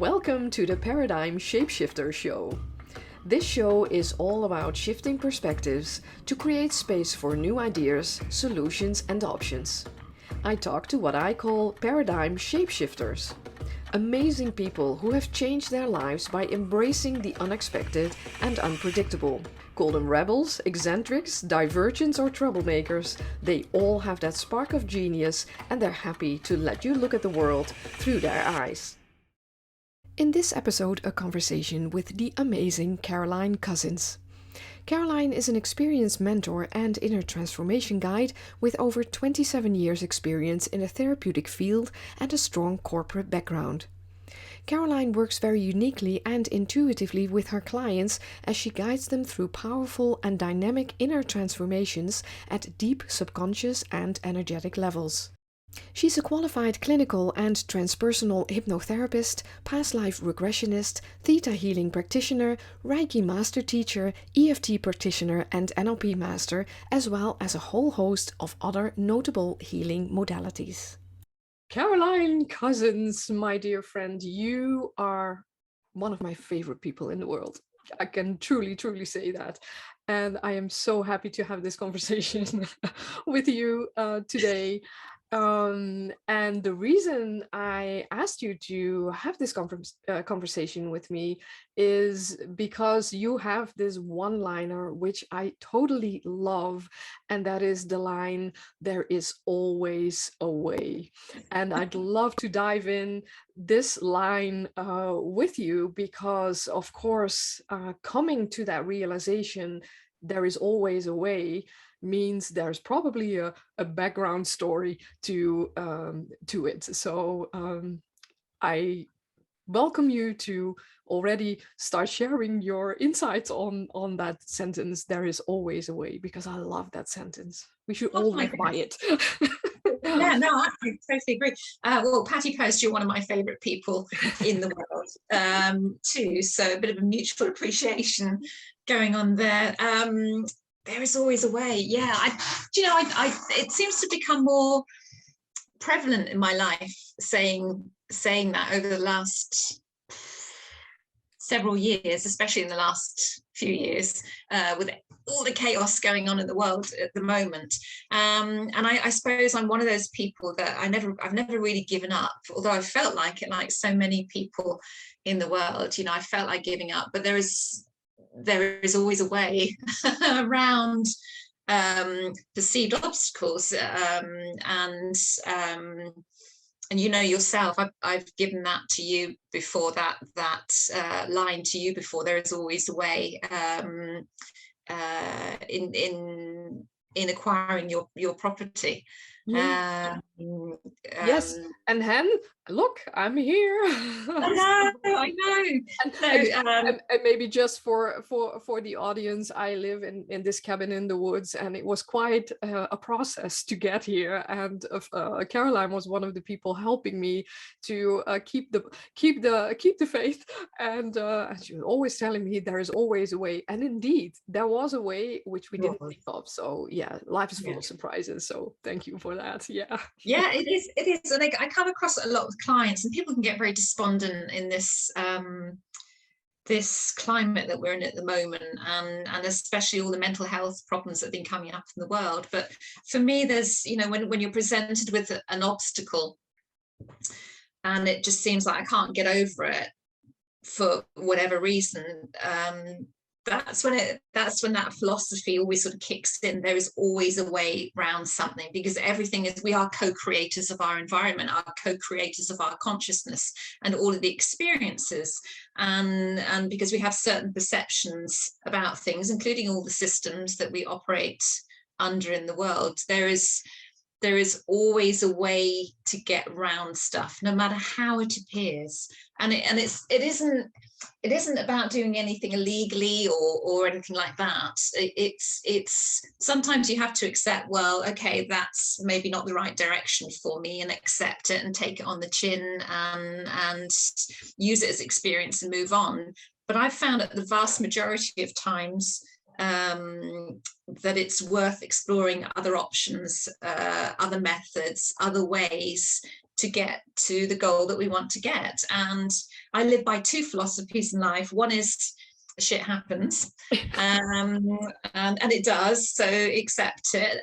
Welcome to the Paradigm Shapeshifter Show. This show is all about shifting perspectives to create space for new ideas, solutions, and options. I talk to what I call paradigm shapeshifters. Amazing people who have changed their lives by embracing the unexpected and unpredictable. Call them rebels, eccentrics, divergents, or troublemakers. They all have that spark of genius and they're happy to let you look at the world through their eyes. In this episode, a conversation with the amazing Caroline Cousins. Caroline is an experienced mentor and inner transformation guide with over 27 years experience in a therapeutic field and a strong corporate background. Caroline works very uniquely and intuitively with her clients as she guides them through powerful and dynamic inner transformations at deep subconscious and energetic levels. She's a qualified clinical and transpersonal hypnotherapist, past life regressionist, theta healing practitioner, Reiki master teacher, EFT practitioner, and NLP master, as well as a whole host of other notable healing modalities. Caroline Cousins, my dear friend, you are one of my favorite people in the world. I can truly say that. And I am so happy to have this conversation with you today. And the reason I asked you to have this conversation with me is because you have this one-liner which I totally love, and that is the line, "There is always a way." And I'd love to dive in this line with you because, of course, coming to that realization, there is always a way, means there's probably a background story to it. So I welcome you to already start sharing your insights on that sentence, "There is always a way," because I love that sentence. We should all live by it. Yeah, no, I totally agree. Well, Patty Post, you're one of my favorite people in the world too. So a bit of a mutual appreciation going on there. There is always a way. Yeah, it seems to become more prevalent in my life saying that over the last several years, especially in the last few years, with all the chaos going on in the world at the moment. And I suppose I'm one of those people that I've never really given up, although I felt like it, like so many people in the world, I felt like giving up, but there is always a way around perceived obstacles, and yourself, I've given that to you before, that line to you before. There is always a way in acquiring your property. Yes, and then look, I'm here. I know. And maybe just for the audience, I live in this cabin in the woods, and it was quite a process to get here. And Caroline was one of the people helping me to keep the faith. And she was always telling me there is always a way. And indeed, there was a way which we didn't think of. So yeah, life is full of surprises. So thank you for that. Yeah. Yeah, it is. And I come across a lot with clients, and people can get very despondent in this this climate that we're in at the moment, and especially all the mental health problems that have been coming up in the world. But for me, there's, when you're presented with an obstacle and it just seems like I can't get over it for whatever reason, that's when that philosophy always sort of kicks in. There is always a way around something, because we are co-creators of our environment, are co-creators of our consciousness and all of the experiences, and because we have certain perceptions about things, including all the systems that we operate under in the world, there is always a way to get around stuff, no matter how it appears. And it isn't about doing anything illegally or anything like that. It's sometimes you have to accept, well, okay, that's maybe not the right direction for me, and accept it and take it on the chin and use it as experience and move on. But I've found that the vast majority of times that it's worth exploring other options, other methods, other ways to get to the goal that we want to get. And I live by two philosophies in life. One is shit happens, and it does, so accept it.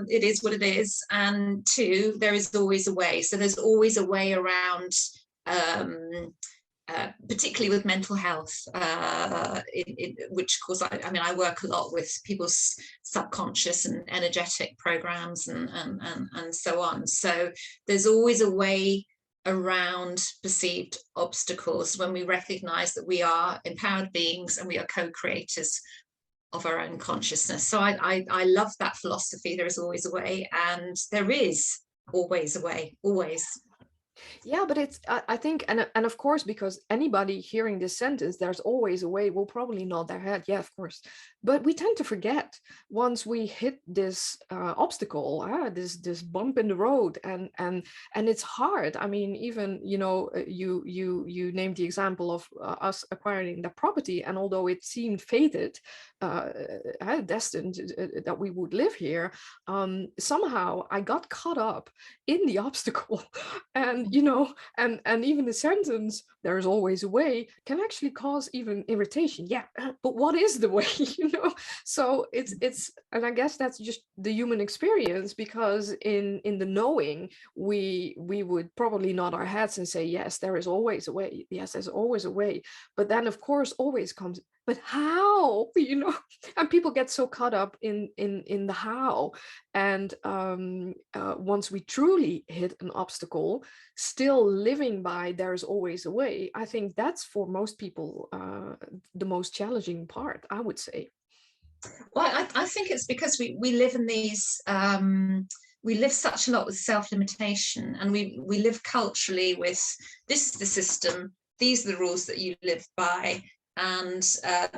It is what it is. And two, there is always a way. So there's always a way around, particularly with mental health, which of course I work a lot with people's subconscious and energetic programs and so on. So there's always a way around perceived obstacles when we recognize that we are empowered beings and we are co-creators of our own consciousness. So I love that philosophy. There is always a way, and there is always a way, always. Yeah, but it's, I think, and of course, because anybody hearing this sentence, there's always a way, will probably nod their head. Yeah, of course. But we tend to forget once we hit this obstacle, this bump in the road, and it's hard. I mean, even, you know, you named the example of us acquiring the property, and although it seemed fated, destined that we would live here, somehow I got caught up in the obstacle. And you know, and even the sentence, there's always a way, can actually cause even irritation. Yeah, but what is the way? You know, so it's and I guess that's just the human experience, because in the knowing, we would probably nod our heads and say, yes, there is always a way. Yes, there's always a way. But then of course always comes, but how? You know, and people get so caught up in the how. And once we truly hit an obstacle, still living by there's always a way, I think that's for most people the most challenging part, I would say. Well, I think it's because we live in these, we live such a lot with self-limitation, and we live culturally with, this is the system, these are the rules that you live by, and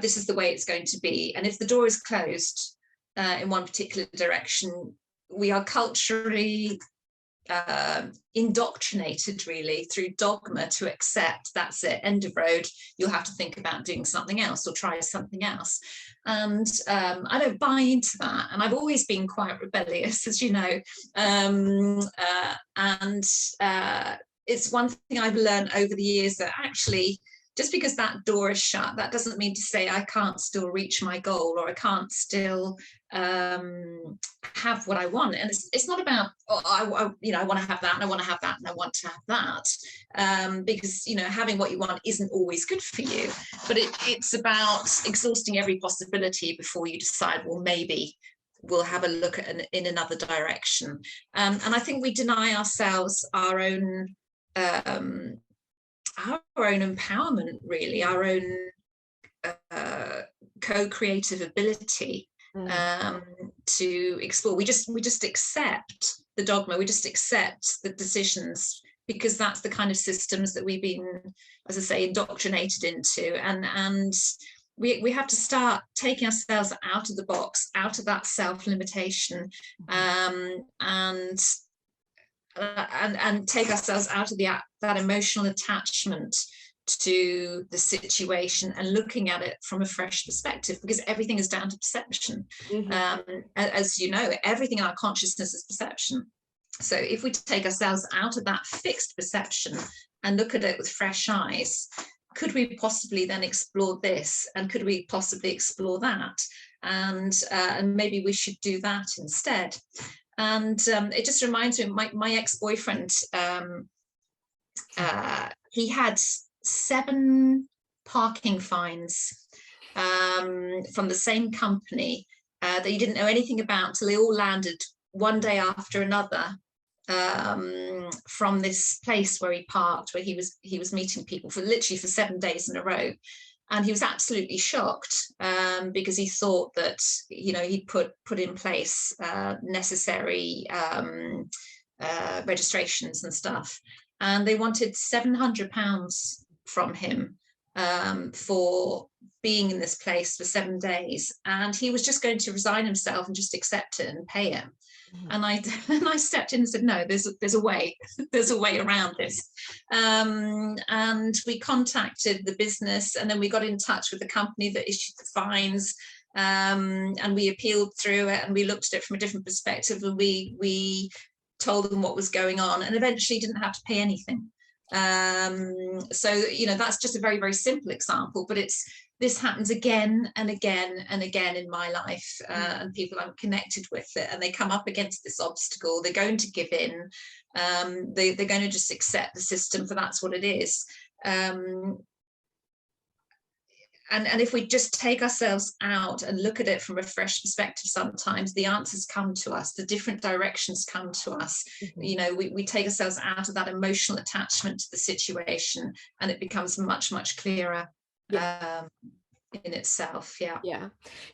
this is the way it's going to be. And if the door is closed in one particular direction, we are culturally indoctrinated really through dogma to accept that's it, end of road, you'll have to think about doing something else or try something else. And I don't buy into that, and I've always been quite rebellious, as you know, and it's one thing I've learned over the years, that actually just because that door is shut, that doesn't mean to say I can't still reach my goal, or I can't still have what I want. And it's not about, oh, I want to have that, and I want to have that, and I want to have that, because, you know, having what you want isn't always good for you. But it's about exhausting every possibility before you decide, well, maybe we'll have a look at in another direction. And I think we deny ourselves our own empowerment, really, our own co-creative ability to explore. We just accept the dogma, we just accept the decisions, because that's the kind of systems that we've been, as I say, indoctrinated into. And we have to start taking ourselves out of the box, out of that self-limitation, and take ourselves out of that emotional attachment to the situation, and looking at it from a fresh perspective, because everything is down to perception. As you know, everything in our consciousness is perception. So if we take ourselves out of that fixed perception and look at it with fresh eyes, could we possibly then explore this, and could we possibly explore that, and maybe we should do that instead. And it just reminds me of my ex-boyfriend. He had 7 parking fines from the same company that he didn't know anything about until they all landed one day after another from this place where he parked, where he was meeting people for literally for 7 days in a row. And he was absolutely shocked because he thought that, you know, he'd put in place necessary registrations and stuff, and they wanted £700 from him for being in this place for 7 days, and he was just going to resign himself and just accept it and pay it. And I stepped in and said, no, there's a way, there's a way around this. And we contacted the business, and then we got in touch with the company that issued the fines, and we appealed through it, and we looked at it from a different perspective, and we told them what was going on, and eventually didn't have to pay anything. So, you know, that's just a very, very simple example, but this happens again and again and again in my life, and people I'm connected with it, and they come up against this obstacle, they're going to give in, they're going to just accept the system for that's what it is. And if we just take ourselves out and look at it from a fresh perspective, sometimes the answers come to us, the different directions come to us. You know, we take ourselves out of that emotional attachment to the situation, and it becomes much, much clearer in itself. Yeah,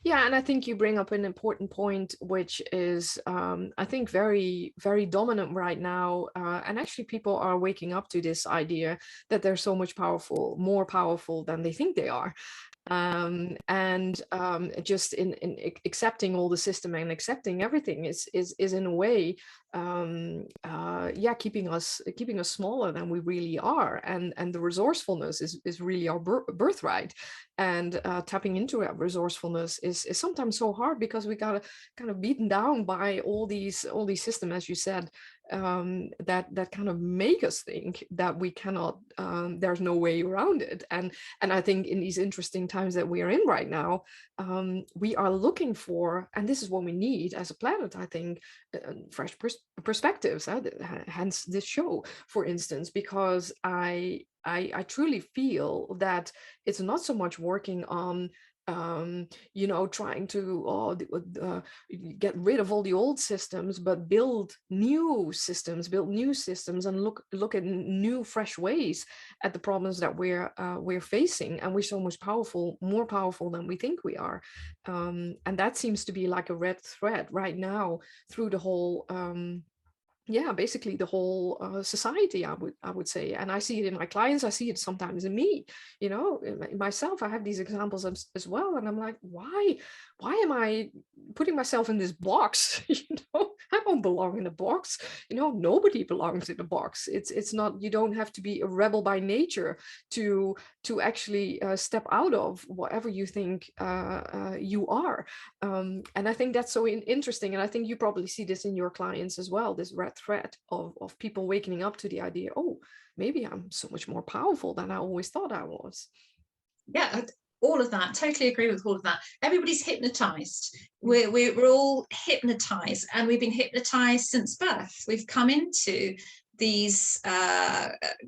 and I think you bring up an important point, which is I think very, very dominant right now, and actually people are waking up to this idea that they're so much more powerful than they think they are. Just in accepting all the system and accepting everything is in a way keeping us smaller than we really are, and the resourcefulness is really our birthright. And tapping into that resourcefulness is sometimes so hard, because we got kind of beaten down by all these systems, as you said, that kind of make us think that we cannot, there's no way around it. And I think in these interesting times that we are in right now, we are looking for, and this is what we need as a planet, I think, fresh perspectives, hence this show, for instance, because I truly feel that it's not so much working on trying to get rid of all the old systems, but build new systems, and look at new, fresh ways at the problems that we're facing. And we're so much more powerful than we think we are. And that seems to be like a red thread right now through the whole basically the whole society, I would say. And I see it in my clients, I see it sometimes in me, in myself. I have these examples as well, and I'm like, why am I putting myself in this box? I don't belong in a box. Nobody belongs in a box. It's not, you don't have to be a rebel by nature to actually step out of whatever you think you are. And I think that's so interesting, and I think you probably see this in your clients as well, this red thread of people waking up to the idea, oh, maybe I'm so much more powerful than I always thought I was. Yeah, all of that, totally agree with all of that. Everybody's hypnotized. We're all hypnotized, and we've been hypnotized since birth. We've come into these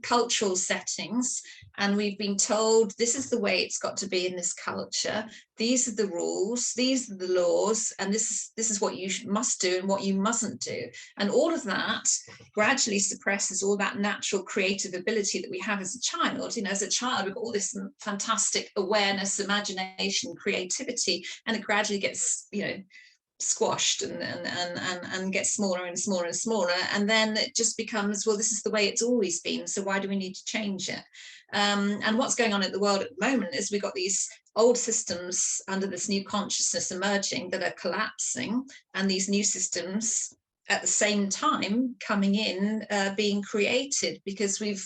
cultural settings, and we've been told this is the way it's got to be in this culture. These are the rules, these are the laws, and this is what you must do and what you mustn't do. And all of that gradually suppresses all that natural creative ability that we have as a child. As a child, we've got all this fantastic awareness, imagination, creativity, and it gradually gets, squashed and gets smaller and smaller and smaller, and then it just becomes, well, this is the way it's always been, so why do we need to change it? And what's going on in the world at the moment is we've got these old systems under this new consciousness emerging that are collapsing, and these new systems at the same time coming in, being created, because we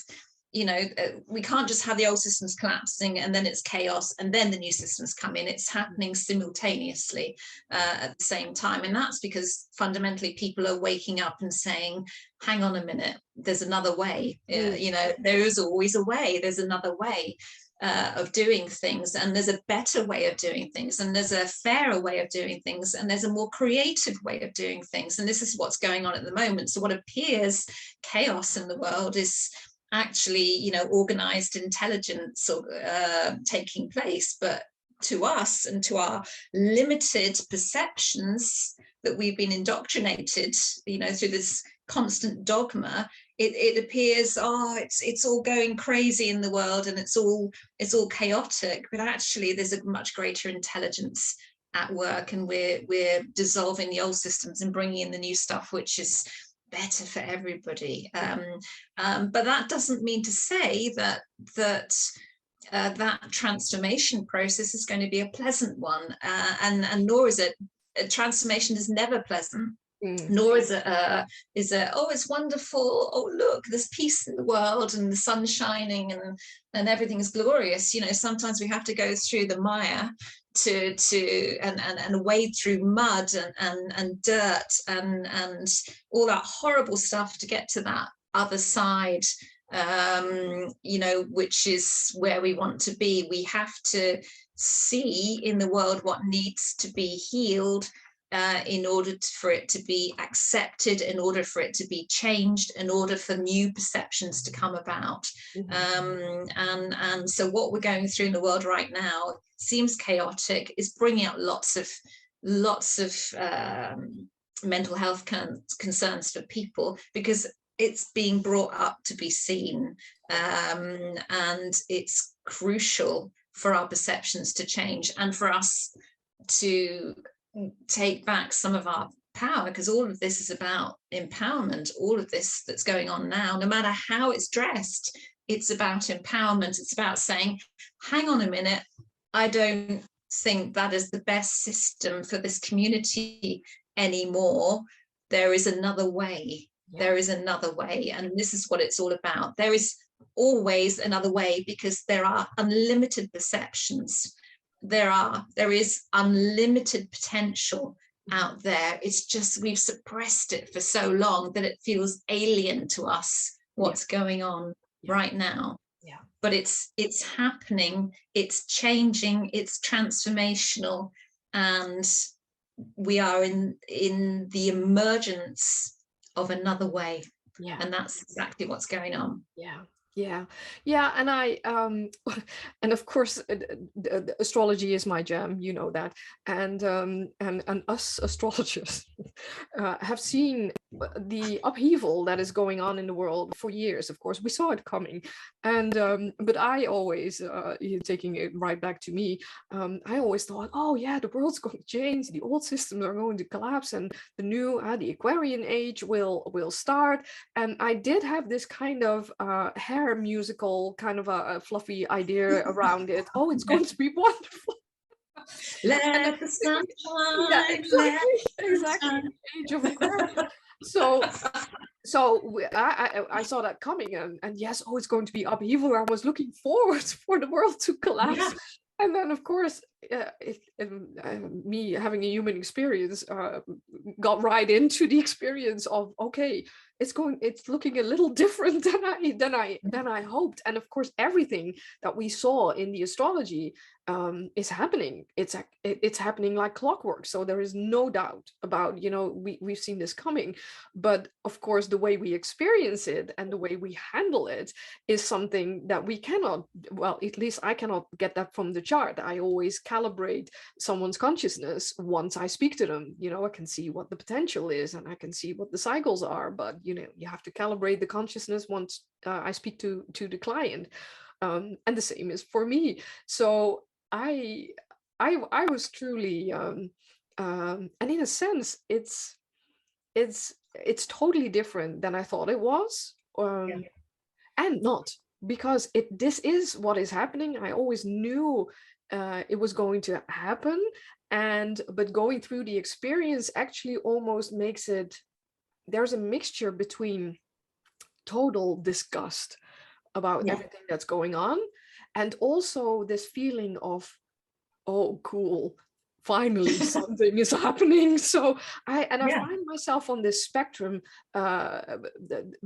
can't just have the old systems collapsing and then it's chaos and then the new systems come in. It's happening simultaneously at the same time. And that's because fundamentally people are waking up and saying, hang on a minute, there's another way. There is always a way. There's another way of doing things, and there's a better way of doing things, and there's a fairer way of doing things, and there's a more creative way of doing things. And this is what's going on at the moment. So what appears chaos in the world is actually, organized intelligence taking place. But to us and to our limited perceptions that we've been indoctrinated, through this constant dogma, it appears, it's all going crazy in the world and it's all chaotic. But actually, there's a much greater intelligence at work, and we're dissolving the old systems and bringing in the new stuff, which is better for everybody. But that doesn't mean to say that transformation process is going to be a pleasant one, and nor is it. Transformation is never pleasant. nor is it oh, it's wonderful, oh look, there's peace in the world and the sun's shining and everything's glorious. You know, sometimes we have to go through the mire and wade through mud and dirt and all that horrible stuff to get to that other side, you know, which is where we want to be. We have to see in the world what needs to be healed, in order for it to be accepted, in order for it to be changed, in order for new perceptions to come about. And so what we're going through in the world right now seems chaotic, is bringing up lots of mental health concerns for people, because it's being brought up to be seen, and it's crucial for our perceptions to change and for us to take back some of our power, because all of this is about empowerment. All of this that's going on now, no matter how it's dressed, it's about empowerment. It's about saying, hang on a minute, I don't think that is the best system for this community anymore. There is another way. There is another way, and this is what it's all about. There is always another way, because there are unlimited perceptions. There is unlimited potential out there. It's just we've suppressed it for so long that it feels alien to us, what's going on right now. But it's happening, it's changing, it's transformational, and we are in the emergence of another way. And that's exactly what's going on. And I and of course astrology is my jam, you know that, and us astrologers have seen the upheaval that is going on in the world for years. Of course, we saw it coming, and but I always, taking it right back to me, I always thought, oh yeah, the world's going to change, the old systems are going to collapse, and the new the Aquarian age will start. And I did have this kind of hair musical kind of a fluffy idea around it. Oh, it's going to be wonderful. Let the sun shine. Yeah, exactly. Age of Aquarius. So I saw that coming, and yes, oh, it's going to be upheaval. I was looking forward for the world to collapse. And then, of course, me having a human experience got right into the experience of, okay, it's looking a little different than I hoped. And of course, everything that we saw in the astrology is happening. It's happening like clockwork. So there is no doubt about, you know, we've seen this coming. But of course, the way we experience it and the way we handle it is something that we cannot, well, at least I cannot get that from the chart. I always calibrate someone's consciousness once I speak to them. You know, I can see what the potential is and I can see what the cycles are, but you know, you have to calibrate the consciousness once I speak to the client, and the same is for me. So I was truly, and in a sense, it's totally different than I thought it was, and not because this is what is happening. I always knew it was going to happen, but going through the experience actually almost makes it. There's a mixture between total disgust about everything that's going on, and also this feeling of, oh, cool, finally something is happening. So I find myself on this spectrum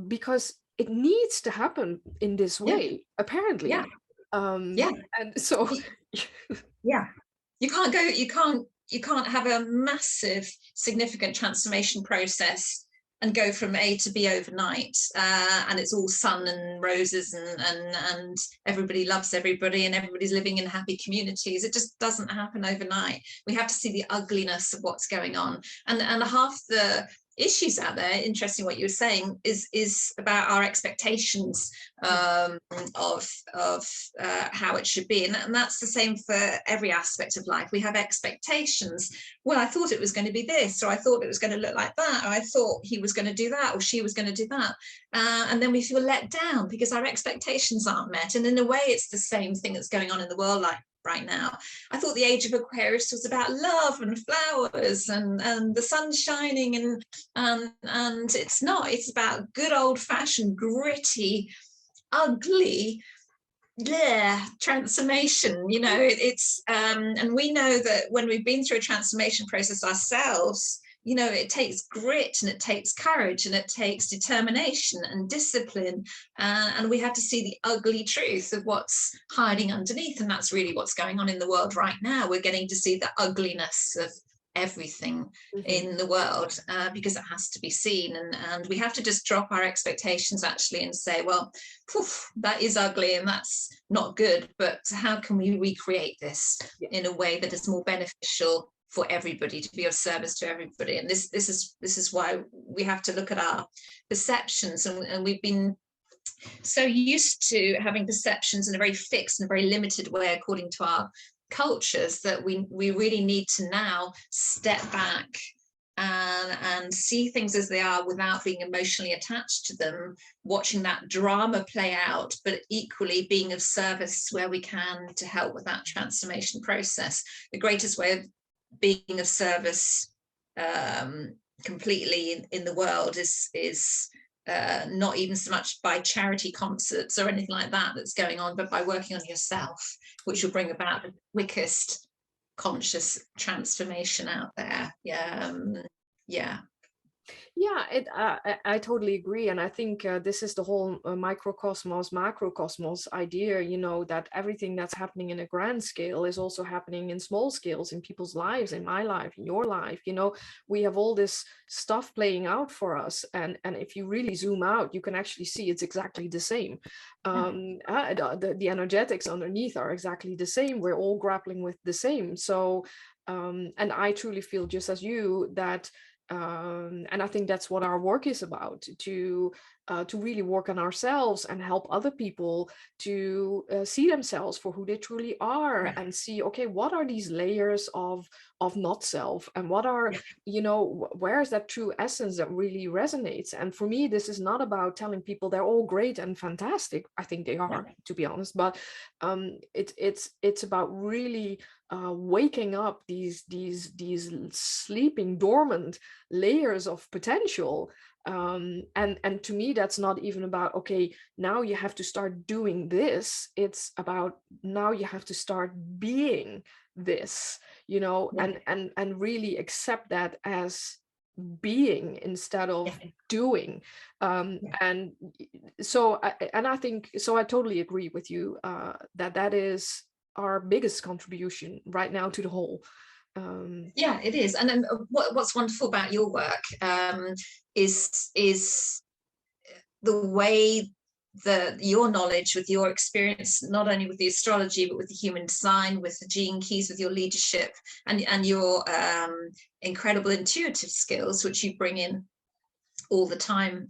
because it needs to happen in this way, apparently. And so you can't have a massive significant transformation process and go from A to B overnight, and it's all sun and roses and everybody loves everybody and everybody's living in happy communities. It just doesn't happen overnight. We have to see the ugliness of what's going on, and half the issues out there, interesting what you were saying, is about our expectations of how it should be, and that's the same for every aspect of life. We have expectations. Well, I thought it was going to be this, or I thought it was going to look like that, or I thought he was going to do that, or she was going to do that, and then we feel let down because our expectations aren't met. And in a way, it's the same thing that's going on in the world right now. I thought the age of Aquarius was about love and flowers and the sun shining, and it's not. It's about good old-fashioned, gritty, ugly transformation. You know, it's and we know that when we've been through a transformation process ourselves, you know, it takes grit and it takes courage and it takes determination and discipline, and we have to see the ugly truth of what's hiding underneath, and that's really what's going on in the world right now. We're getting to see the ugliness of everything in the world, because it has to be seen, and we have to just drop our expectations actually and say, well, poof, that is ugly and that's not good, but how can we recreate this in a way that is more beneficial for everybody, to be of service to everybody? And this is why we have to look at our perceptions, and we've been so used to having perceptions in a very fixed and very limited way according to our cultures, that we really need to now step back and see things as they are without being emotionally attached to them, watching that drama play out, but equally being of service where we can to help with that transformation process. The greatest way of being of service completely in the world is not even so much by charity concerts or anything like that that's going on, but by working on yourself, which will bring about the quickest conscious transformation out there. I totally agree, and I think this is the whole microcosmos, macrocosmos idea, you know, that everything that's happening in a grand scale is also happening in small scales in people's lives, in my life, in your life. You know, we have all this stuff playing out for us, and if you really zoom out, you can actually see it's exactly the same. The energetics underneath are exactly the same. We're all grappling with the same. So and I truly feel just as you that and I think that's what our work is about, to really work on ourselves and help other people to see themselves for who they truly are, and see, okay, what are these layers of not self, and what are, you know, where is that true essence that really resonates? And for me, this is not about telling people they're all great and fantastic. I think they are, to be honest, but it's about really waking up these sleeping dormant layers of potential, and to me that's not even about, okay, now you have to start doing this. It's about, now you have to start being this, you know, and really accept that as being instead of doing. And so I think, so I totally agree with you that is our biggest contribution right now to the whole. It is. And then what's wonderful about your work is the way that your knowledge, with your experience, not only with the astrology, but with the human design, with the gene keys, with your leadership, and your incredible intuitive skills, which you bring in all the time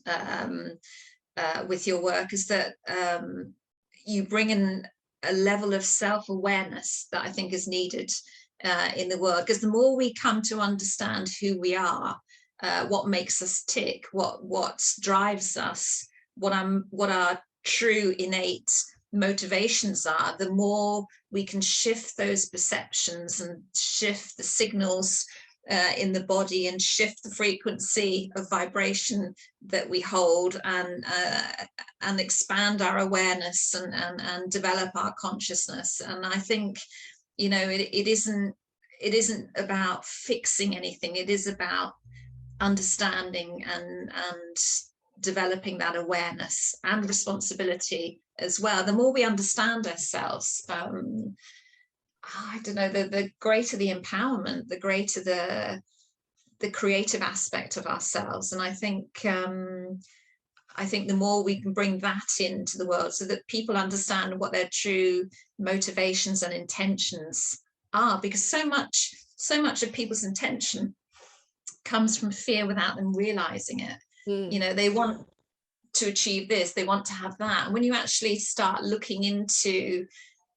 with your work, is that you bring in a level of self-awareness that I think is needed in the world, because the more we come to understand who we are, what makes us tick, what drives us, what our true innate motivations are, the more we can shift those perceptions and shift the signals in the body and shift the frequency of vibration that we hold, and expand our awareness and develop our consciousness. And I think, you know, it isn't about fixing anything. It is about understanding and developing that awareness and responsibility as well. The more we understand ourselves, I don't know, the greater the empowerment, the greater the creative aspect of ourselves. And I think the more we can bring that into the world, so that people understand what their true motivations and intentions are, because so much of people's intention comes from fear without them realizing it. You know, they want to achieve this, they want to have that. And when you actually start looking into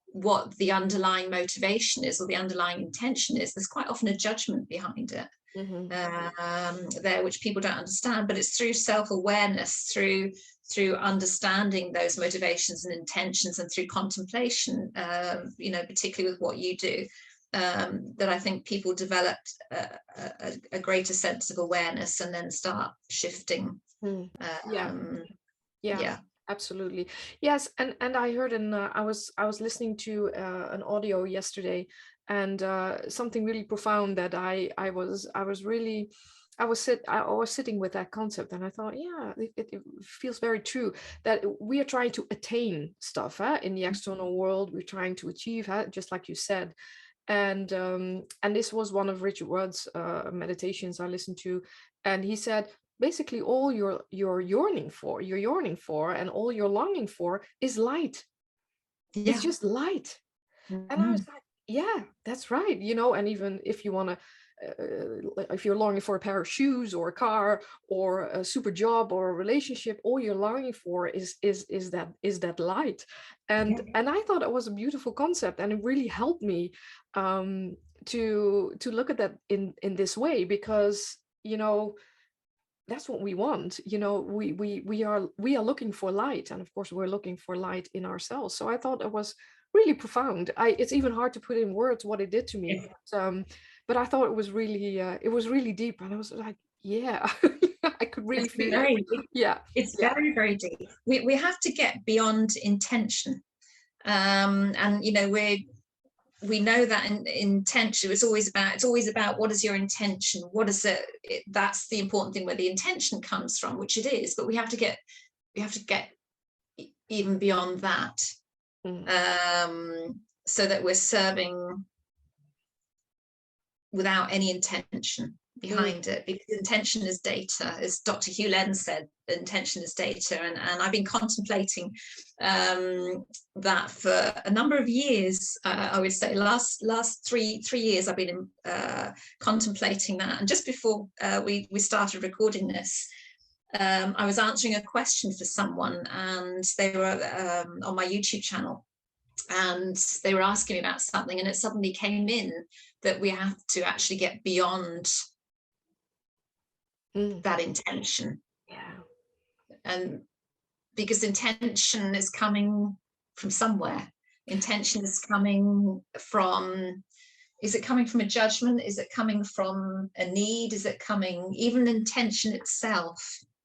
what the underlying motivation is, or the underlying intention is, there's quite often a judgment behind it. there, which people don't understand, but it's through self-awareness, through understanding those motivations and intentions, and through contemplation, you know, particularly with what you do, that I think people developed a greater sense of awareness and then start shifting. Yeah, absolutely. Yes, and I heard I was listening to an audio yesterday, and something really profound that I was sitting with that concept, and I thought, yeah, it feels very true that we are trying to attain stuff, in the external world. We're trying to achieve, just like you said. And this was one of Richard Rudd's meditations I listened to, and he said, basically all you're yearning for, and all you're longing for is light. It's just light. And I was like, yeah, that's right, you know. And even if you want to, if you're longing for a pair of shoes or a car or a super job or a relationship, all you're longing for is that light. And I thought it was a beautiful concept, and it really helped me to look at that in this way, because, you know, that's what we want. You know, we are looking for light, and of course we're looking for light in ourselves. So I thought it was really profound. It's even hard to put in words what it did to me, but I thought it was really deep, and I was like, yeah, I could really feel it. Yeah, it's very, very deep. We have to get beyond intention, and you know, we know that intention is always about what is your intention, what is it, that's the important thing, where the intention comes from, which it is, but we have to get even beyond that, so that we're serving without any intention behind it, because intention is data, as Dr. Hugh Lenz said, intention is data. And I've been contemplating that for a number of years. I would say last three years I've been contemplating that. And just before we started recording this, I was answering a question for someone, and they were on my YouTube channel, and they were asking me about something, and it suddenly came in that we have to actually get beyond that intention. And because intention is coming from somewhere. Intention is coming from, is it coming from a judgment? Is it coming from a need? Is it coming, even intention itself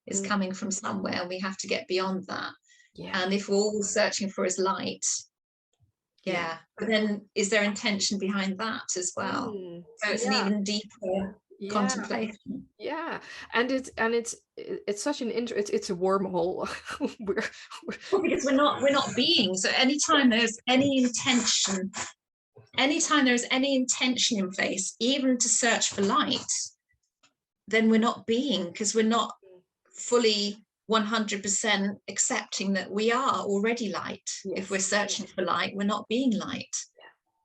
is coming from somewhere, and we have to get beyond that. And if we're all searching for is light, but then is there intention behind that as well? So it's an even deeper contemplation. And it's such an it's a wormhole. Well, because we're not being. So anytime there's any intention in place, even to search for light, then we're not being, because we're not fully 100% accepting that we are already light. If we're searching for light, we're not being light.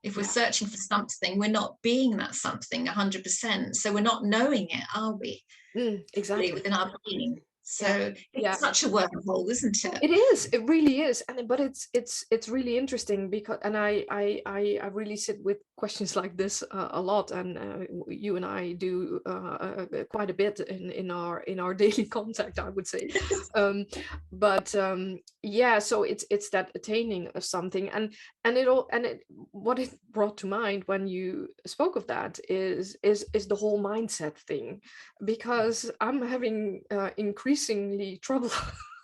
If we're searching for something, we're not being that something 100%. So we're not knowing it, are we? Exactly. Within our being. So it's such a wormhole, isn't it? It is. It really is. But it's really interesting, because, and I really sit with questions like this a lot, and you and I do quite a bit in our daily contact, I would say. So it's that attaining of something, and what it brought to mind when you spoke of that is the whole mindset thing, because I'm having increasingly trouble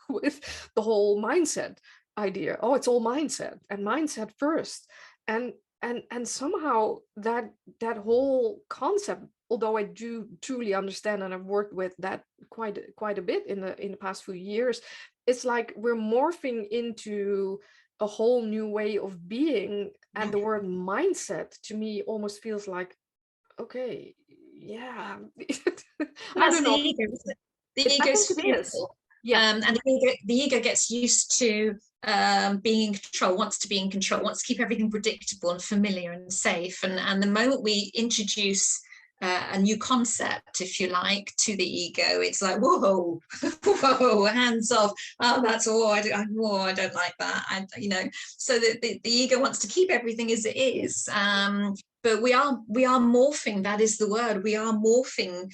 with the whole mindset idea. Oh, it's all mindset, and mindset first, and somehow that whole concept, although I do truly understand, and I've worked with that quite a bit in the past few years, it's like we're morphing into a whole new way of being, and the word mindset to me almost feels like, okay, I don't know. The ego's fearful. And the ego gets used to being in control, wants to be in control, wants to keep everything predictable and familiar and safe. And the moment we introduce a new concept, if you like, to the ego. It's like, whoa, whoa, hands off. Oh, that's all. I don't like that. So the ego wants to keep everything as it is. But we are morphing. That is the word. We are morphing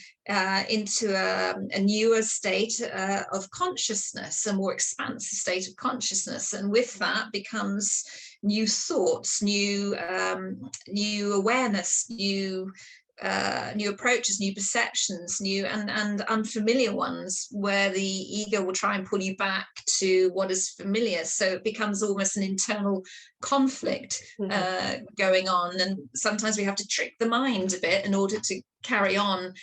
into a newer state of consciousness, a more expansive state of consciousness, and with that becomes new thoughts, new awareness, new approaches, new perceptions, new and unfamiliar ones, where the ego will try and pull you back to what is familiar. So it becomes almost an internal conflict going on, and sometimes we have to trick the mind a bit in order to carry on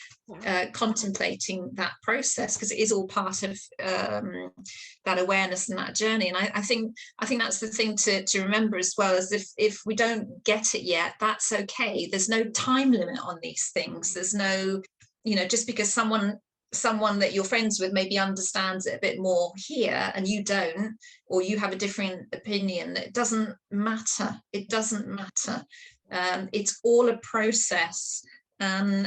contemplating that process, because it is all part of that awareness and that journey. And I think that's the thing to remember as well, is if we don't get it yet, that's okay. There's no time limit on these things. There's no, just because someone that you're friends with maybe understands it a bit more here and you don't, or you have a different opinion, it doesn't matter. It doesn't matter. It's all a process. And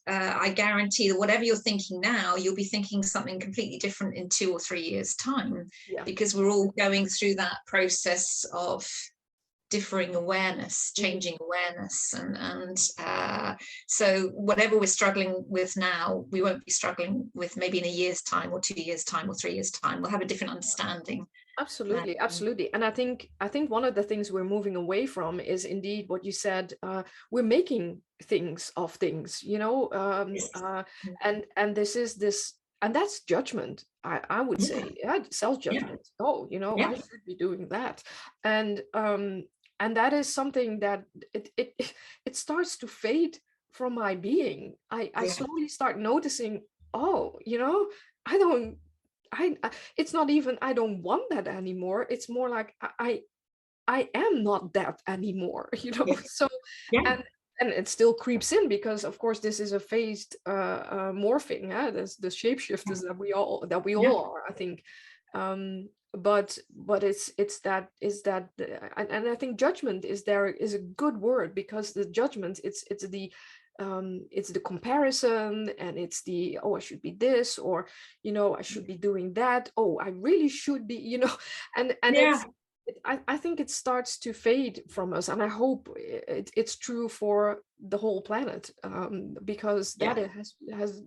I guarantee that whatever you're thinking now, you'll be thinking something completely different in 2 or 3 years' time, because we're all going through that process of differing awareness, changing awareness, and so whatever we're struggling with now, we won't be struggling with maybe in a year's time, or 2 years' time, or 3 years' time. We'll have a different understanding. Absolutely, absolutely. And I think one of the things we're moving away from is indeed what you said. We're making things of things, and this is this, and that's judgment. I would say, self-judgment. Oh, I should be doing that, and that is something that it starts to fade from my being. I slowly start noticing, oh, it's not even I don't want that anymore. It's more like I am not that anymore, So and it still creeps in, because of course this is a phased morphing. There's the shapeshifters that we all are, I think. But it's that and I think judgment is a good word, because the judgment, it's the comparison, and it's the, oh, I should be this, or I should be doing that, oh, I really should be, and I think it starts to fade from us, and I hope it's true for the whole planet, because that has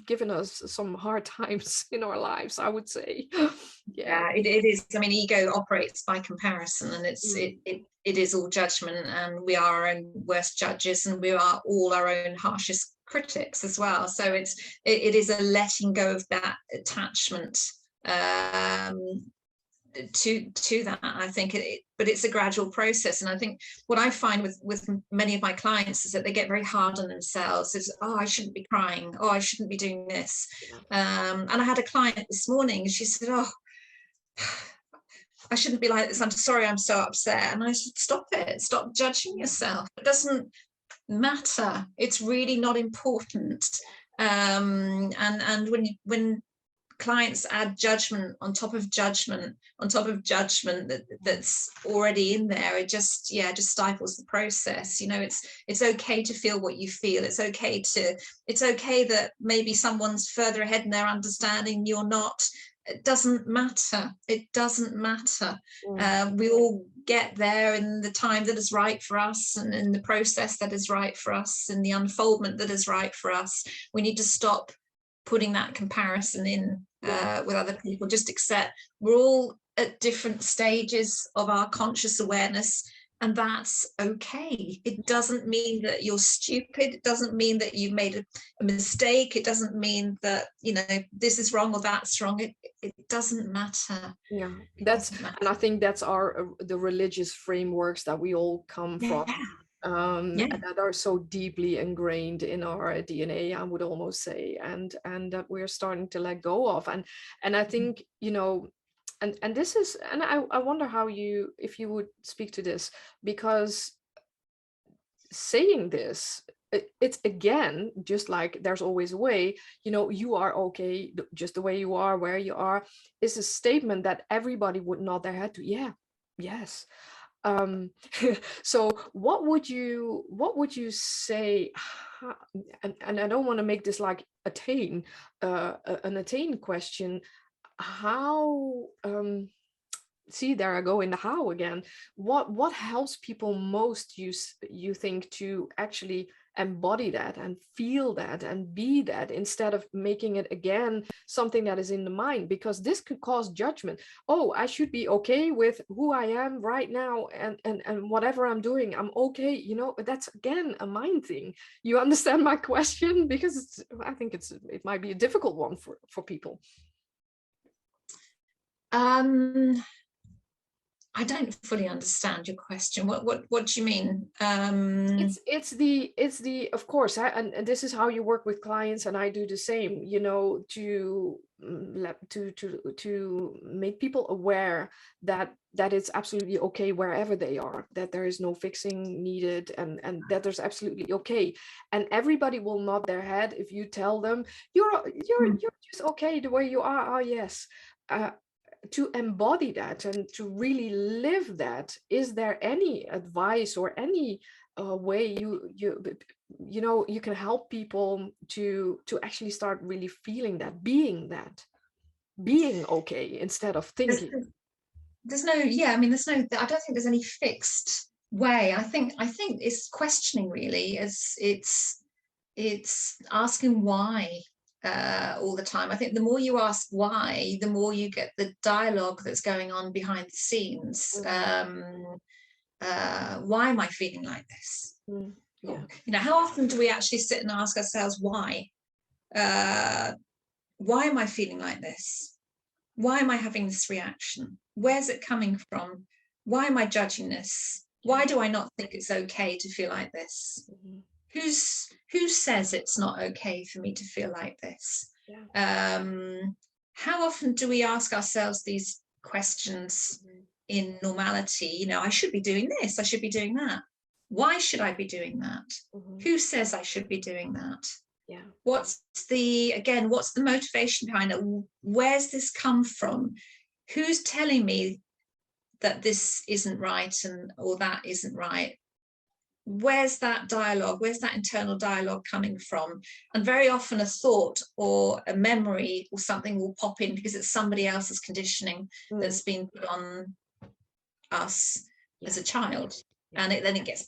given us some hard times in our lives, I would say. It is. I mean, ego operates by comparison, and it is all judgment, and we are our own worst judges, and we are all our own harshest critics as well. So it is a letting go of that attachment to that, I think. But it's a gradual process, and I think what I find with many of my clients is that they get very hard on themselves. It's, oh, I shouldn't be crying, oh, I shouldn't be doing this. And I had a client this morning, she said, oh, I shouldn't be like this, I'm sorry, I'm so upset. And I said, stop it, stop judging yourself. It doesn't matter, it's really not important. And when clients add judgment on top of judgment that's already in there, it just stifles the process. It's okay to feel what you feel. It's okay that maybe someone's further ahead in their understanding, you're not. It doesn't matter. We all get there in the time that is right for us, and in the process that is right for us, in the unfoldment that is right for us. We need to stop putting that comparison in with other people. Just accept we're all at different stages of our conscious awareness, and that's okay. It doesn't mean that you're stupid. It doesn't mean that you've made a mistake. It doesn't mean that this is wrong or that's wrong. It doesn't matter. And I think that's the religious frameworks that we all come from. And that are so deeply ingrained in our DNA, I would almost say, and that we're starting to let go of. And I think, and this is, and I wonder if you would speak to this, because saying this, it's again, just like there's always a way, you are okay just the way you are, where you are, is a statement that everybody would nod their head to. Yes. So what would you say, and I don't want to make this like an attain question. How, see, there I go in the how again. What helps people most, you think, to actually embody that and feel that and be that, instead of making it again something that is in the mind? Because this could cause judgment. Oh, I should be okay with who I am right now, and whatever I'm doing, I'm okay. That's again a mind thing. You understand my question? Because I think it might be a difficult one for people. I don't fully understand your question. What do you mean? It's the of course, and this is how you work with clients, and I do the same. To make people aware that it's absolutely okay wherever they are, that there is no fixing needed, and that there's absolutely okay. And everybody will nod their head if you tell them you're just okay the way you are. Oh yes. To embody that and to really live that, is there any advice or any way you can help people to actually start really feeling that, being okay, instead of thinking? There's no, yeah, I mean, there's no, I don't think there's any fixed way. I think it's questioning, really. It's asking why all the time. I think the more you ask why, the more you get the dialogue that's going on behind the scenes. Why am I feeling like this? Yeah. How often do we actually sit and ask ourselves why? Why am I feeling like this? Why am I having this reaction? Where's it coming from? Why am I judging this? Why do I not think it's okay to feel like this? Who says it's not okay for me to feel like this? How often do we ask ourselves these questions in normality? I should be doing this, I should be doing that. Why should I be doing that? Who says I should be doing that? What's the motivation behind it? Where's this come from? Who's telling me that this isn't right or that isn't right? Where's that dialogue? Where's that internal dialogue coming from? And very often a thought or a memory or something will pop in because it's somebody else's conditioning that's been put on us as a child. And then it gets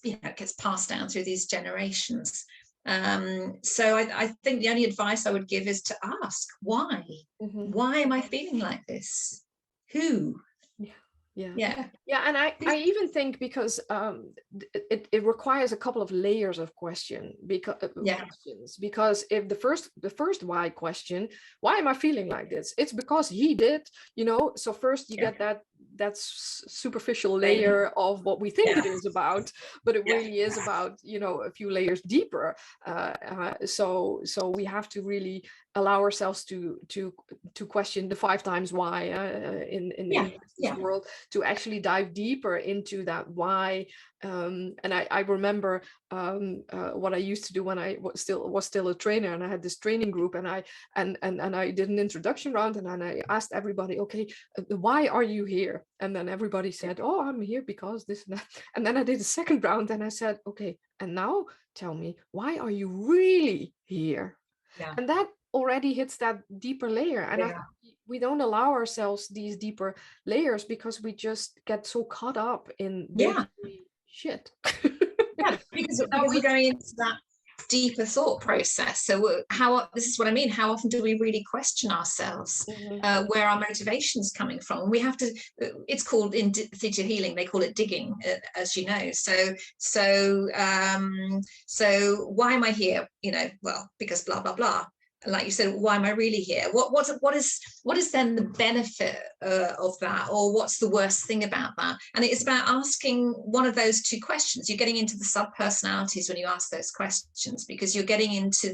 passed down through these generations. So I think the only advice I would give is to ask why. Why am I feeling like this? Who? And I even think, because it requires a couple of layers of questions, because if the first why question, why am I feeling like this, it's because he did, so first you get that superficial layer of what we think it is about, but it really is about a few layers deeper. So we have to really allow ourselves to question the 5 times why in this world, to actually dive deeper into that why. And I remember what I used to do when I was still a trainer, and I had this training group, and I did an introduction round, and then I asked everybody, okay, why are you here? And then everybody said, oh, I'm here because this and that. And then I did a second round, and I said, okay, and now tell me, why are you really here? And that already hits that deeper layer. And I think we don't allow ourselves these deeper layers because we just get so caught up in shit. Because we're going into that deeper thought process. So this is what I mean. How often do we really question ourselves, where our motivation is coming from? And we have to, it's called, in theta healing, they call it digging, as you know. So why am I here? Well, because blah, blah, blah. Like you said, why am I really here? What is then the benefit of that, or what's the worst thing about that? And it's about asking one of those 2 questions. You're getting into the subpersonalities when you ask those questions, because you're getting into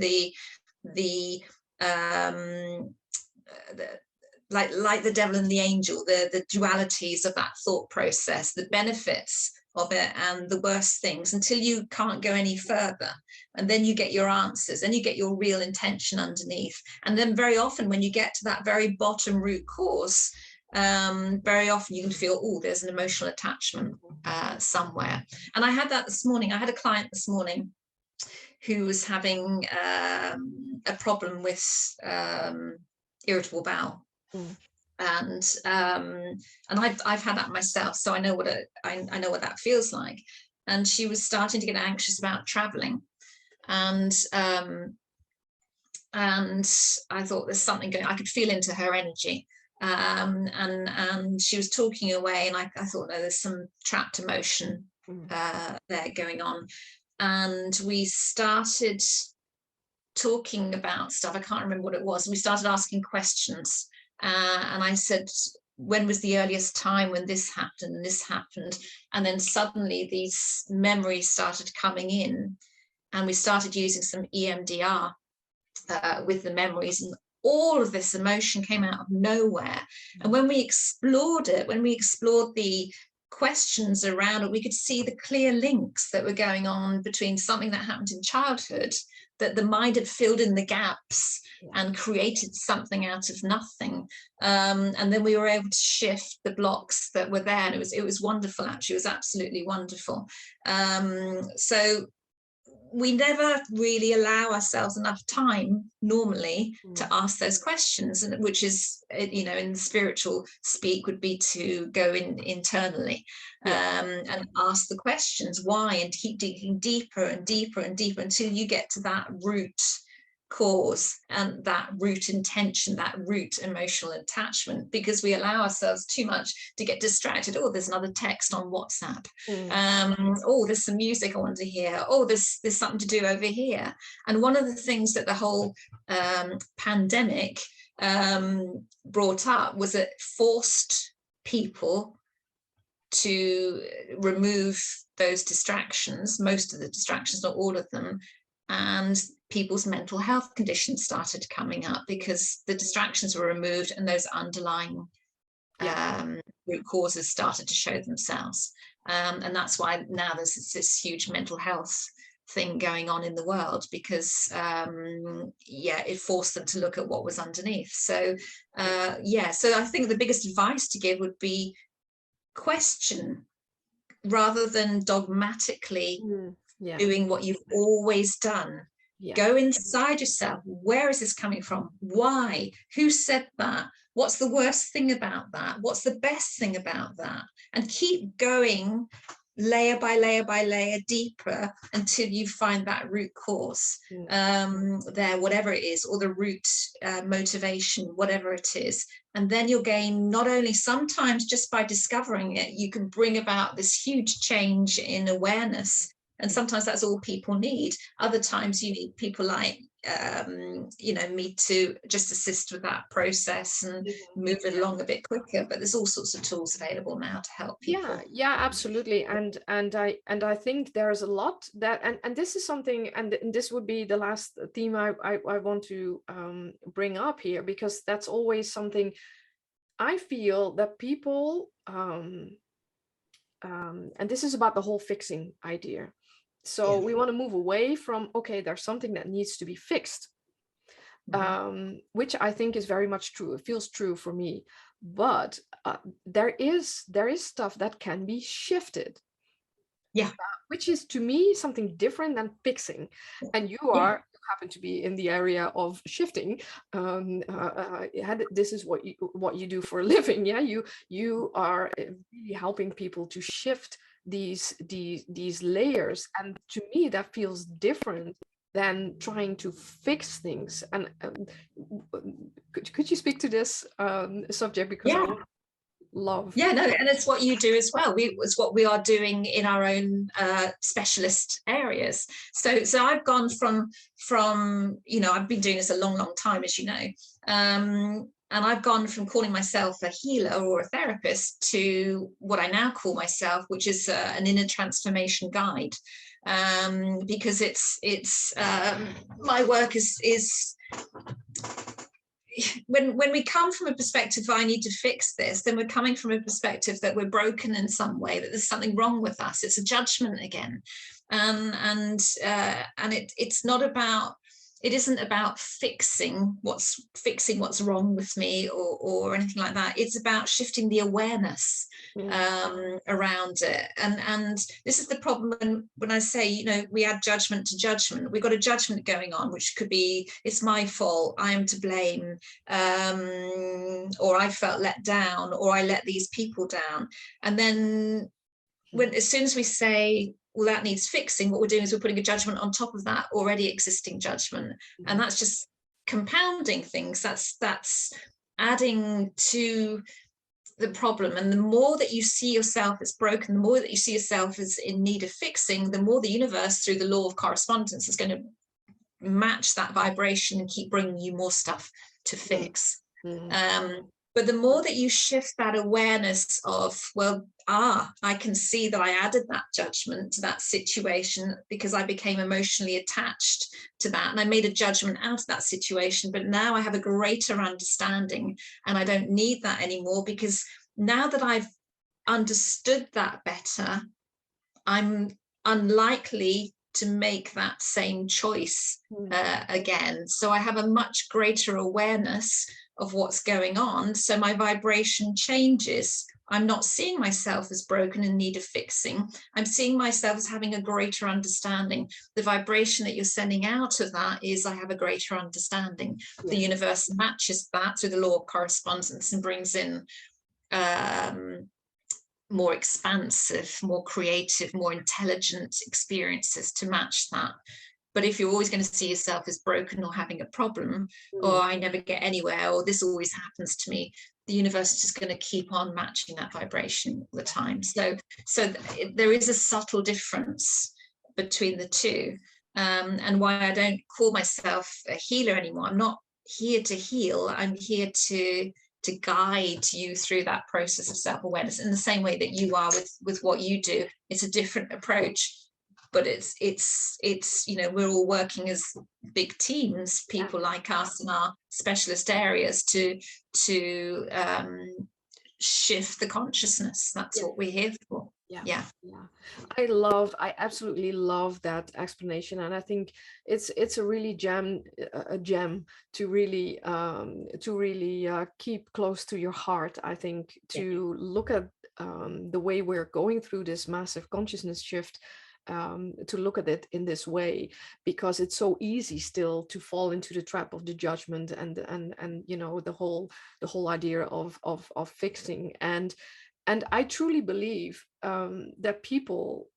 like the devil and the angel, the dualities of that thought process, the benefits of it and the worst things, until you can't go any further. And then you get your answers, then you get your real intention underneath. And then very often when you get to that very bottom root cause, very often you can feel, oh, there's an emotional attachment somewhere. And I had that this morning. I had a client this morning who was having a problem with irritable bowel. And I've had that myself, so I know what I know what that feels like. And she was starting to get anxious about traveling, and I thought there's something going. I could feel into her energy, and she was talking away, and I thought, no, there's some trapped emotion there going on. And we started talking about stuff. I can't remember what it was. We started asking questions. And I said, when was the earliest time when this happened and this happened? And then suddenly these memories started coming in, and we started using some EMDR with the memories, and all of this emotion came out of nowhere. And when we explored it, when we explored the questions around it, we could see the clear links that were going on between something that happened in childhood, that the mind had filled in the gaps and created something out of nothing. And then we were able to shift the blocks that were there. And it was wonderful, actually. It was absolutely wonderful. So we never really allow ourselves enough time normally to ask those questions, and which is, you know, in spiritual speak would be to go in internally and ask the questions why, and keep digging deeper and deeper and deeper until you get to that root cause and that root intention, that root emotional attachment, because we allow ourselves too much to get distracted. Oh, there's another text on WhatsApp. Oh, there's some music I want to hear. Oh, there's something to do over here. And one of the things that the whole pandemic brought up was it forced people to remove those distractions, most of the distractions, not all of them, and people's mental health conditions started coming up because the distractions were removed and those underlying root causes started to show themselves. And that's why now there's this huge mental health thing going on in the world, because it forced them to look at what was underneath. So so I think the biggest advice to give would be question rather than dogmatically doing what you've always done. Go inside yourself. Where is this coming from? Why? Who said that? What's the worst thing about that? What's the best thing about that? And keep going layer by layer by layer deeper until you find that root cause there, whatever it is, or the root motivation, whatever it is. And then you'll gain, not only sometimes just by discovering it, you can bring about this huge change in awareness. And sometimes that's all people need. Other times you need people like, me to just assist with that process and move it along a bit quicker. But there's all sorts of tools available now to help people. Yeah, absolutely. And I think there's a lot that, and this is something, and this would be the last theme I want to bring up here, because that's always something I feel that people, and this is about the whole fixing idea. So we want to move away from, okay, there's something that needs to be fixed, which I think is very much true. It feels true for me, but there is stuff that can be shifted. Which is to me something different than fixing. And you happen to be in the area of shifting. This is what you do for a living. You are really helping people to shift these layers, and to me that feels different than trying to fix things. And could you speak to this subject, because I love and it's what you do as well. It's what we are doing in our own specialist areas. So I've gone from I've been doing this a long time, as you know, and I've gone from calling myself a healer or a therapist to what I now call myself, which is an inner transformation guide, because it's my work is when we come from a perspective of I need to fix this, then we're coming from a perspective that we're broken in some way, that there's something wrong with us. It's a judgment again, and it's not about. it isn't about fixing what's wrong with me or anything like that. It's about shifting the awareness around it. And this is the problem when I say, you know, we add judgment to judgment. We've got a judgment going on, which could be, it's my fault, I am to blame, or I felt let down, or I let these people down. And then as soon as we say, well, that needs fixing, what we're doing is we're putting a judgment on top of that already existing judgment. And that's just compounding things. That's adding to the problem. And the more that you see yourself as broken, the more that you see yourself as in need of fixing, the more the universe, through the law of correspondence, is going to match that vibration and keep bringing you more stuff to fix. But the more that you shift that awareness of, well, I can see that I added that judgment to that situation because I became emotionally attached to that, and I made a judgment out of that situation, but now I have a greater understanding and I don't need that anymore, because now that I've understood that better, I'm unlikely to make that same choice again. So I have a much greater awareness of what's going on, so my vibration changes. I'm not seeing myself as broken in need of fixing. I'm seeing myself as having a greater understanding. The vibration that you're sending out of that is, I have a greater understanding. The universe matches that through the law of correspondence and brings in more expansive, more creative, more intelligent experiences to match that. But if you're always going to see yourself as broken or having a problem, or I never get anywhere, or this always happens to me, the universe is just going to keep on matching that vibration all the time. So there is a subtle difference between the two, and why I don't call myself a healer anymore. I'm not here to heal. I'm here to guide you through that process of self-awareness in the same way that you are with what you do. It's a different approach, but it's you know, we're all working as big teams, people like us in our specialist areas, to shift the consciousness. That's what we're here for. I absolutely love that explanation, and I think it's a really gem to really keep close to your heart. I think to look at the way we're going through this massive consciousness shift, to look at it in this way, because it's so easy still to fall into the trap of the judgment and you know, the whole idea of fixing. And I truly believe that people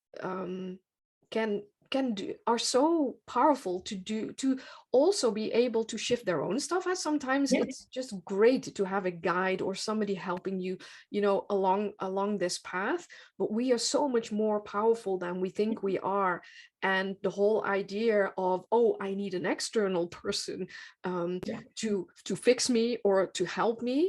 are so powerful to also be able to shift their own stuff. And sometimes it's just great to have a guide or somebody helping you, you know, along this path. But we are so much more powerful than we think we are. And the whole idea of, oh, I need an external person to fix me or to help me.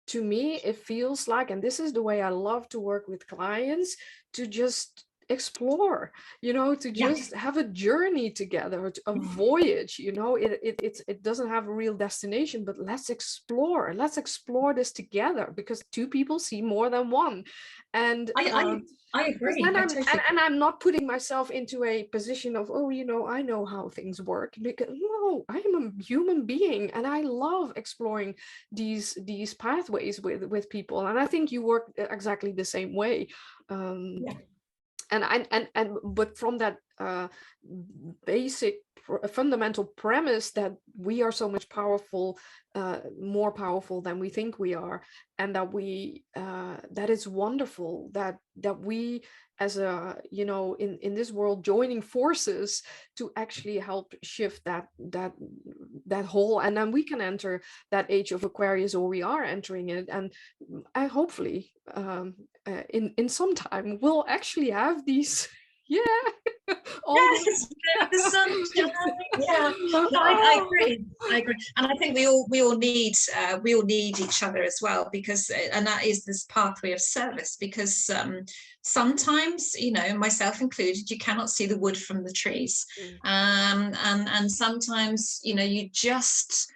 To me, it feels like, and this is the way I love to work with clients, to just explore, you know, to just have a journey together, a voyage, you know. It doesn't have a real destination, but let's explore this together, because two people see more than one. And I agree. And I'm not putting myself into a position of, oh, you know, I know how things work, because no, I am a human being, and I love exploring these pathways with people. And I think you work exactly the same way. But from that basic fundamental premise that we are so much more powerful than we think we are, and that is wonderful that we, as a, you know, in this world, joining forces to actually help shift that whole, and then we can enter that age of Aquarius, or we are entering it, and I hopefully in some time we'll actually have these the sunshine. I agree, and I think we all need each other as well, because, and that is this pathway of service, because sometimes, you know, myself included, you cannot see the wood from the trees, and sometimes, you know, you just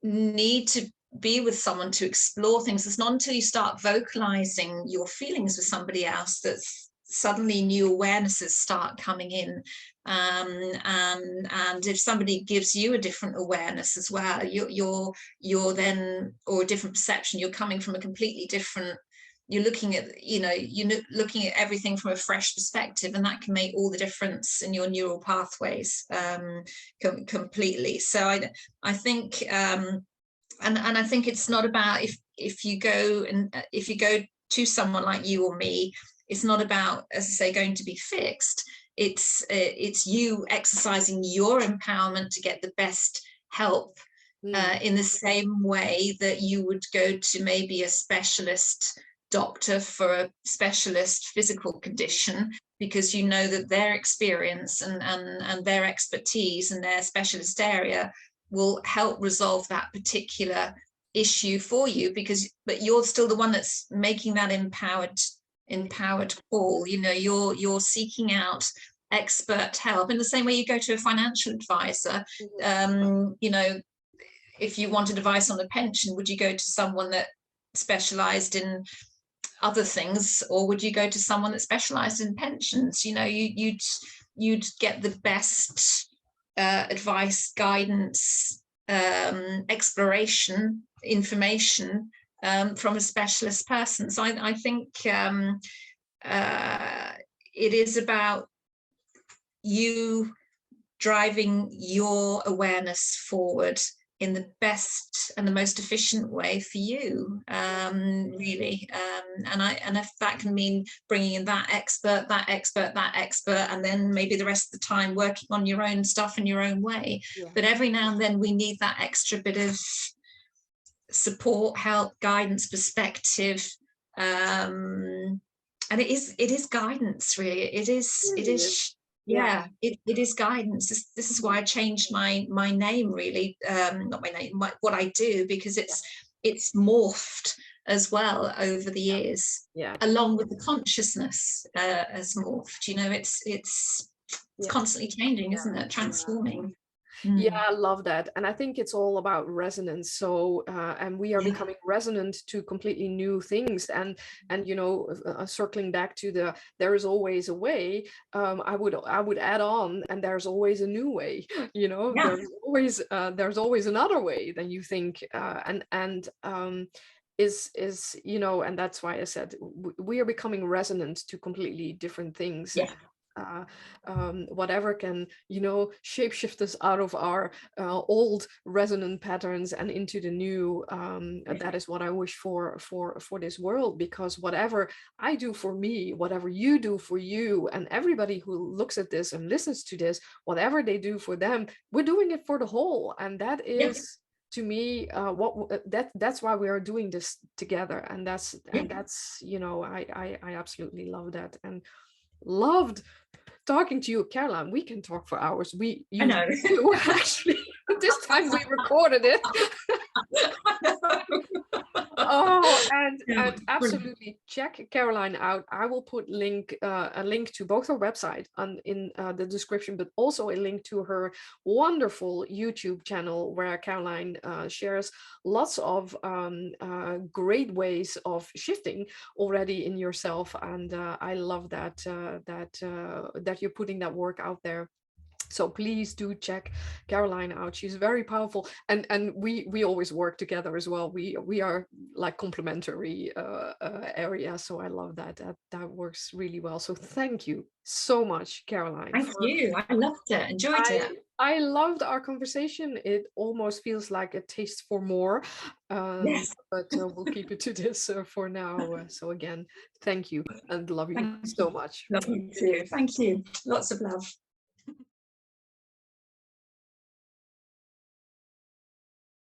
need to be with someone to explore things. It's not until you start vocalizing your feelings with somebody else that suddenly new awarenesses start coming in, and if somebody gives you a different awareness as well, you're then, or a different perception, you're coming from a completely different, you're looking at, you're looking at everything from a fresh perspective, and that can make all the difference in your neural pathways, completely. So I think, and I think it's not about, if you go to someone like you or me, it's not about, as I say, going to be fixed. It's you exercising your empowerment to get the best help, in the same way that you would go to maybe a specialist doctor for a specialist physical condition, because you know that their experience and their expertise and their specialist area will help resolve that particular issue for you, but you're still the one that's making that empowered call. You're seeking out expert help in the same way you go to a financial advisor. If you wanted advice on a pension, would you go to someone that specialized in other things, or would you go to someone that specialized in pensions? You'd get the best advice, guidance, exploration, information from a specialist person. So I think it is about you driving your awareness forward in the best and the most efficient way for you, really. And if that can mean bringing in that expert, and then maybe the rest of the time working on your own stuff in your own way. Yeah. But every now and then we need that extra bit of support, help, guidance, perspective. And it is guidance, really. It is. Yeah, it is guidance. This is why I changed my name, really. Not my name, what I do, because it's morphed as well over the years. Yeah, along with the consciousness has morphed. It's constantly changing, isn't it? Transforming. Yeah, I love that. And I think it's all about resonance. So, and we are becoming resonant to completely new things. And circling back to there is always a way, I would add on, and there's always a new way, there's always another way than you think. And that's why I said we are becoming resonant to completely different things. Yeah. Whatever can shapeshift us out of our old resonant patterns and into the new. That is what I wish for this world, because whatever I do for me, whatever you do for you, and everybody who looks at this and listens to this, whatever they do for them, we're doing it for the whole. And that is, to me, that's why we are doing this together. And that's I absolutely love that, and loved talking to you, Caroline. We can talk for hours. I know. Actually, this time we recorded it. And absolutely check Caroline out. I will put a link to both her website in the description, but also a link to her wonderful YouTube channel, where Caroline shares lots of great ways of shifting already in yourself. And I love that you're putting that work out there. So please do check Caroline out. She's very powerful, and we always work together as well. We are like complementary areas. So I love that works really well. So thank you so much, Caroline. Thank you. I loved it. Enjoyed it. I loved our conversation. It almost feels like a taste for more. Yes. But we'll keep it to this for now. So again, thank you, and love you so much. Love you too. Thank you. Lots of love.